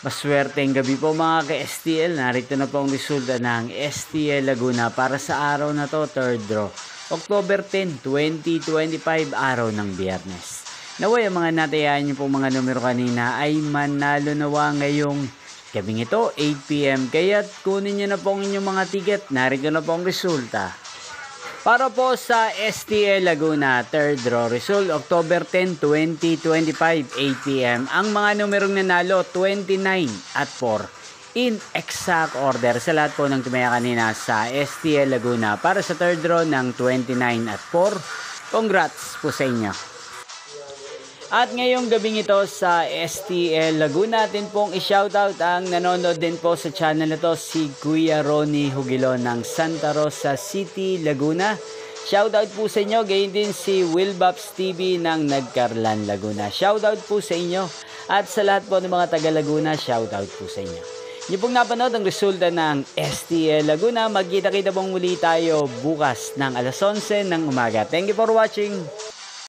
Maswerteng gabi po mga ka-STL. Narito na po ang resulta ng STL Laguna para sa araw na to, third draw. October 10, 2025, araw ng Biyernes. Naway ang mga natayaan niyo pong mga numero kanina ay manalo nawa ngayong gabing ito, 8 PM. Kaya't kunin niyo na po ang inyong mga ticket. Narito na po ang resulta. Para po sa STL Laguna, third draw result, October 10, 2025, 8 PM. Ang mga numerong nanalo, 29 at 4. In exact order sa lahat po ng tumaya kanina sa STL Laguna para sa third draw ng 29 at 4. Congrats po sa inyo. At ngayong gabing ito sa STL Laguna, natin pong i-shoutout ang nanonood din po sa channel na to, si Kuya Ronnie Hugilon ng Santa Rosa City, Laguna. Shoutout po sa inyo, gayon din si Wilbaps TV ng Nagcarlan, Laguna. Shoutout po sa inyo at sa lahat po ng mga taga Laguna, shoutout po sa inyo. Niyo pong napanood ang resulta ng STL Laguna. Magkita-kita pong muli tayo bukas ng alas 11 ng umaga. Thank you for watching.